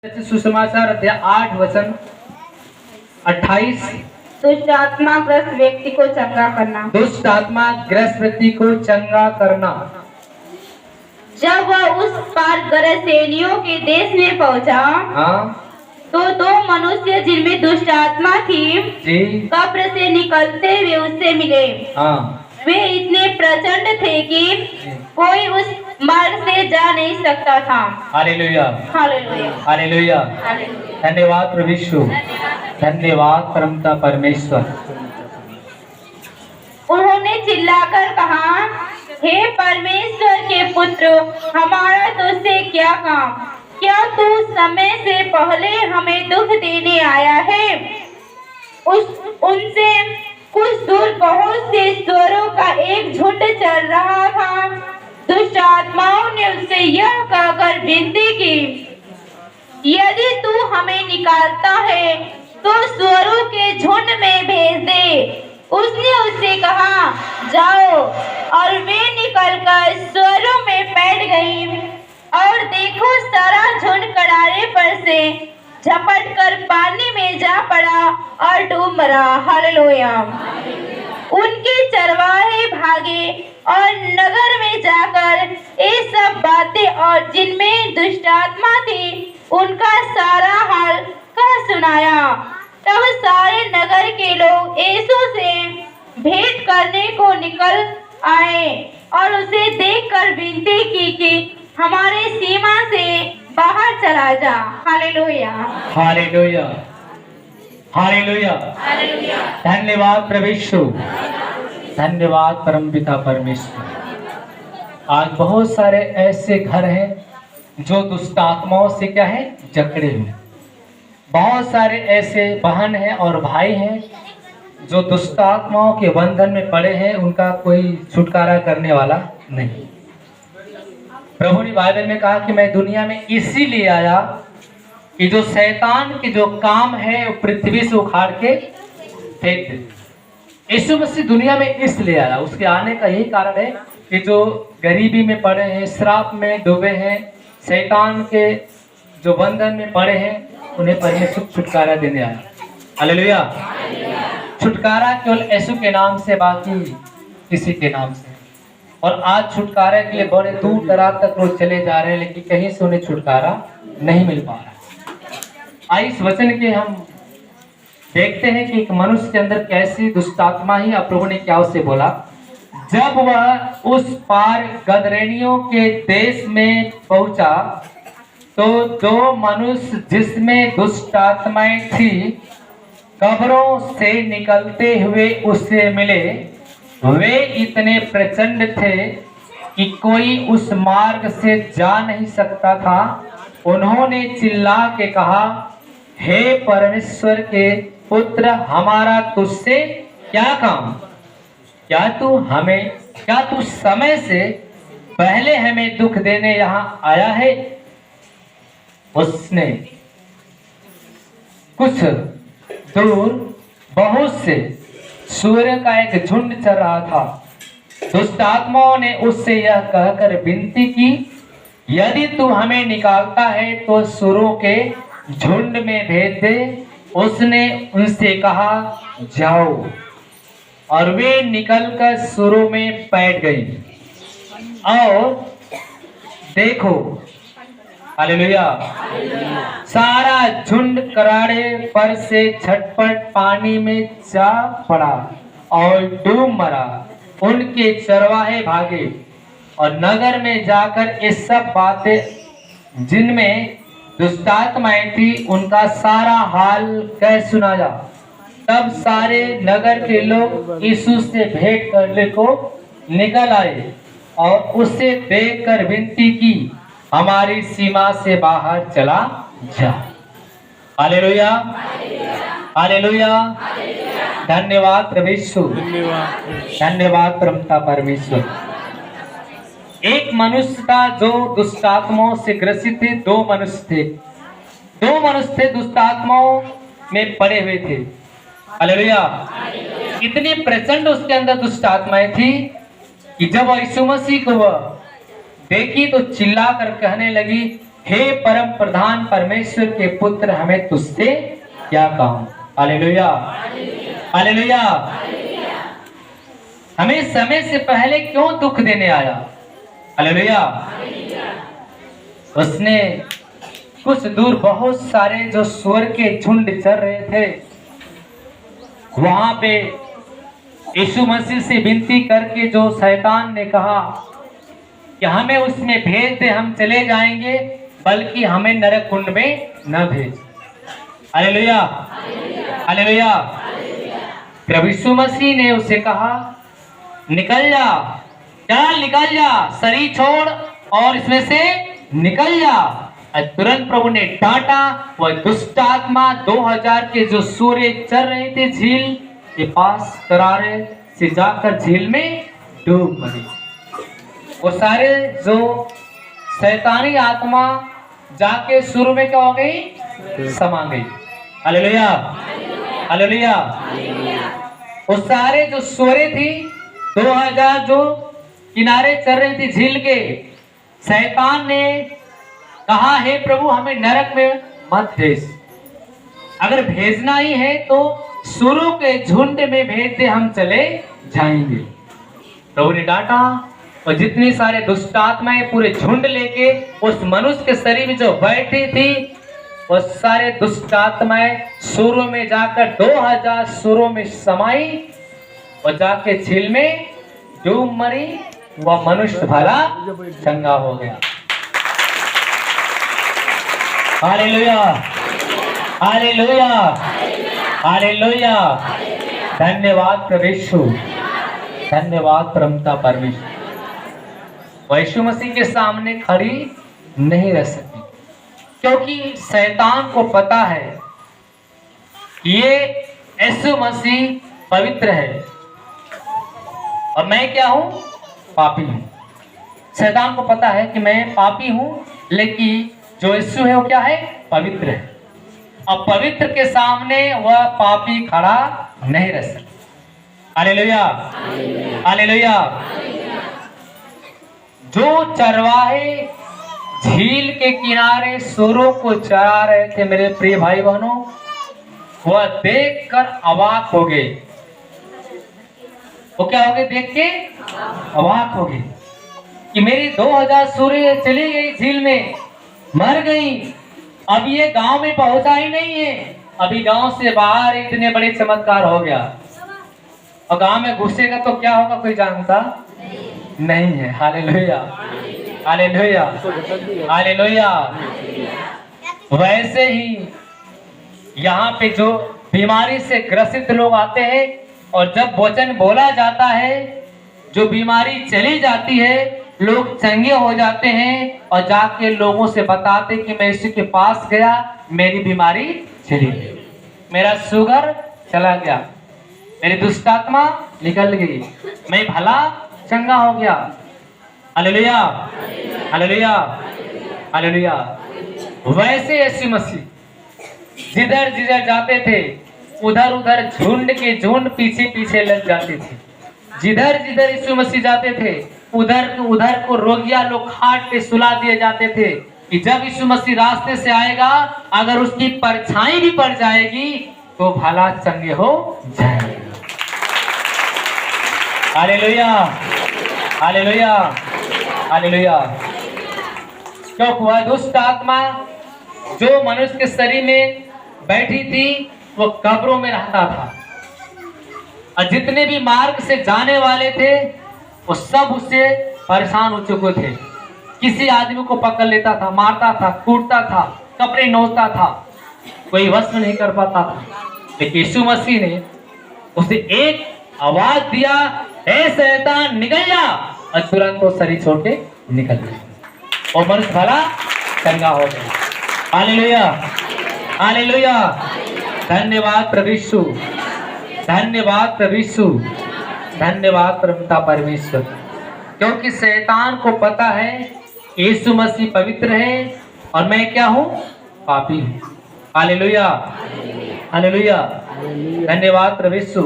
सुसमाचार अध्याय 8 वचन 28। दुष्ट आत्मा ग्रस्त व्यक्ति को चंगा करना। दुष्ट आत्मा ग्रस्त व्यक्ति को चंगा करना। जब वह उस पार गरसेनियों के देश में पहुंचा, तो दो मनुष्य जिनमें दुष्ट आत्मा थी कब्र से निकलते हुए उससे मिले। वे इतने प्रचंड थे कि कोई उस मार्ग से जा नहीं सकता था। Hallelujah, hallelujah, hallelujah. धन्यवाद प्रभु यीशु, धन्यवाद परमपिता परमेश्वर। उन्होंने चिल्लाकर कहा, हे परमेश्वर के पुत्र, हमारा तुझसे क्या काम? क्या तू समय से पहले हमें दुख देने आया है? उनसे कुछ दूर बहुत से स्वरों का एक झुंड चल रहा था। दुष्ट आत्माओं ने उससे यह कहकर विनती की, यदि तू हमें निकालता है तो स्वरों के झुंड में भेज दे। उसने उससे कहा, जाओ। और वे निकलकर स्वरों में बैठ गई, और देखो सारा झुंड किनारे पर से झपट कर पानी में जा पड़ा और डूब मरा। हालेलुया। उनके चरवाहे भागे और नगर में जाकर ये सब बातें और जिनमें दुष्ट आत्मा थी उनका सारा हाल कह सुनाया। तब सारे नगर के लोग यीशु से भेंट करने को निकल आए और उसे देखकर विनती की कि हमारे सीमा से बाहर चला जा। Hallelujah, hallelujah, hallelujah. धन्यवाद प्रभु यीशु, धन्यवाद परमपिता परमेश्वर। आज बहुत सारे ऐसे घर हैं जो दुष्ट आत्माओं से क्या है, जकड़े हुए। बहुत सारे ऐसे बहन हैं और भाई हैं जो दुष्ट आत्माओं के बंधन में पड़े हैं, उनका कोई छुटकारा करने वाला नहीं। प्रभु ने बाइबल में कहा कि मैं दुनिया में इसीलिए आया कि जो शैतान के जो काम है वो पृथ्वी से उखाड़ के फेंक दे। यीशु मसीह दुनिया में इसलिए आया, उसके आने का यही कारण है कि जो गरीबी में पड़े हैं, श्राप में डूबे हैं, शैतान के जो बंधन में पड़े हैं, उन्हें परमेश्वर छुटकारा देने आया। हालेलुया। छुटकारा केवल यीशु के नाम से, बाकी किसी के नाम से। और आज छुटकारे के लिए बड़े दूर दराज तक लोग चले जा रहे हैं, लेकिन कहीं से उन्हें छुटकारा नहीं मिल पा रहा। आज इस वचन के हम देखते हैं कि एक मनुष्य के अंदर कैसी दुष्ट आत्मा ही, अब प्रभु ने क्या उससे बोला। जब वह उस पार गदरेनियों के देश में पहुंचा, तो दो मनुष्य जिसमें दुष्ट आत्माएं थी कब्रों से निकलते हुए उससे मिले। वे इतने प्रचंड थे कि कोई उस मार्ग से जा नहीं सकता था। उन्होंने चिल्ला के कहा, हे परमेश्वर के पुत्र, हमारा तुझसे क्या काम? क्या तू समय से पहले हमें दुख देने यहाँ आया है? उसने कुछ दूर बहुत से सूर्य का एक झुंड चल रहा था। दुष्ट आत्माओं ने उससे यह कहकर विनती की, यदि तू हमें निकालता है तो सूरों के झुंड में भेज दे। उसने उनसे कहा, जाओ। और वे निकलकर सूरों में बैठ गई। और देखो, हालेलुया, सारा झुंड कराड़े पर से झटपट पानी में जा पड़ा और डूब मरा। उनके चरवाहे भागे और नगर में जाकर ये सब बातें जिनमें दुष्टात्माएं थी उनका सारा हाल कह सुनाया। तब सारे नगर के लोग यीशु से भेंट करने को निकल आए और उसे देखकर विनती की, हमारी सीमा से बाहर चला जा। Hallelujah, hallelujah. धन्यवाद प्रभु यीशु, धन्यवाद परमपिता परमेश्वर। एक मनुष्य था जो दुष्ट आत्माओं से ग्रसित थे। दो मनुष्य थे दुष्ट आत्माओं में पड़े हुए थे। हालेलुया। इतनी प्रचंड उसके अंदर दुष्ट आत्माएं थी कि जब यीशु मसीह को वह देखी तो चिल्ला कर कहने लगी, हे परम प्रधान परमेश्वर के पुत्र, हमें तुझसे क्या काम। Hallelujah, hallelujah. हमें समय से पहले क्यों दुख देने आया। हालेलुया। उसने कुछ दूर बहुत सारे जो सुअर के झुंड चल रहे थे, वहां पे यीशु मसीह से विनती करके जो शैतान ने कहा कि हमें उसमें भेज दे, हम चले जाएंगे, बल्कि हमें नरक कुंड में न भेज। Hallelujah, hallelujah. प्रभु यीशु मसीह ने उसे कहा निकल जा, चल निकल जा, शरीर छोड़ और इसमें से निकल जा। और तुरंत प्रभु ने डांटा। वह दुष्ट आत्मा 2000 के जो सूर्य चल रहे थे झील के पास करारे से जाकर झील में डूब मरी। वो सारे जो शैतानी आत्मा जाके शुरू में क्या हो गई, समा गई। Hallelujah, hallelujah. वो सारे जो सूर्य थी 2000 जो किनारे चल रही थी झील के, शैतान ने कहा हे प्रभु हमें नरक में मत भेज, अगर भेजना ही है तो सुरों के झुंड में भेज दे, हम चले जाएंगे। प्रभु ने डांटा और जितनी सारे दुष्ट आत्माएं पूरे झुंड लेके उस मनुष्य के शरीर में जो बैठी थी, वो सारे दुष्ट आत्माएं सुरों में जाकर 2000 सुरों में समाई और जाके झील में डूब मरी। वह मनुष्य भला चंगा हो गया। Hallelujah, hallelujah, hallelujah. धन्यवाद प्रभु यीशु, धन्यवाद परमपिता परमेश्वर। यीशु मसीह के सामने खड़ी नहीं रह सकती, क्योंकि शैतान को पता है ये यीशु मसीह पवित्र है और मैं क्या हूं, पापी हूं। शैतान को पता है कि मैं पापी हूं, लेकिन जो यीशु है वो क्या है, पवित्र है। अब पवित्र के सामने वह पापी खड़ा नहीं रह सकता। Hallelujah, hallelujah. जो चरवाहे झील के किनारे सूरों को चरा रहे थे मेरे प्रिय भाई बहनों, वह देखकर अवाक हो गए। वो क्या हो गए, देख के अवाक हो गए कि मेरी 2000 सूर्य चली गई झील में, मर गई। अब ये गांव में पहुंचा ही नहीं है, अभी गांव से बाहर इतने बड़े चमत्कार हो गया और गांव में घुसेगा तो क्या होगा कोई जानता नहीं है। Hallelujah, hallelujah, hallelujah. वैसे ही यहाँ पे जो बीमारी से ग्रसित लोग आते हैं और जब वचन बोला जाता है, जो बीमारी चली जाती है, लोग चंगे हो जाते हैं और जाके लोगों से बताते कि मैं यीशु के पास गया, मेरी बीमारी चली गई, मेरा शुगर चला गया, मेरी दुष्ट आत्मा निकल गई, मैं भला चंगा हो गया। Hallelujah, hallelujah, hallelujah. वैसे यीशु मसीह जिधर जिधर जाते थे उधर उधर झुंड के झुंड पीछे पीछे लग जाते थे। जिधर जिधर यीशु मसीह जाते थे उधर को रोगिया लोग खाट पे सुला दिए जाते थे कि जब यीशु मसीह रास्ते से आएगा, अगर उसकी परछाई भी पड़ जाएगी तो भला चंगे हो जाएंगे। Hallelujah, hallelujah, hallelujah. क्योंकि वह दुष्ट आत्मा जो मनुष्य के शरीर में बैठी थी वो कब्रों में रहता था और जितने भी मार्ग से जाने वाले थे वो सब उससे परेशान हो चुके थे। किसी आदमी को पकड़ लेता था, मारता था, कूटता था, कपड़े नोचता था, कोई वश नहीं कर पाता था। लेकिन यीशु मसीह ने उसे एक आवाज दिया, हे शैतान निकल जा, और तुरंत वो शरीर छोड़ के निकल गया और मनुष्य भला चंगा हो गया। Hallelujah, hallelujah. धन्यवाद प्रभु यीशु, धन्यवाद प्रभु यीशु, धन्यवाद परमपिता परमेश्वर। क्योंकि शैतान को पता है यीशु मसीह पवित्र है और मैं क्या हूँ, पापी हूँ। Hallelujah, hallelujah. धन्यवाद प्रभु यीशु,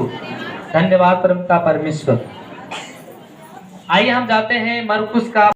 धन्यवाद परमपिता परमेश्वर। आइए हम जाते हैं मरकुस का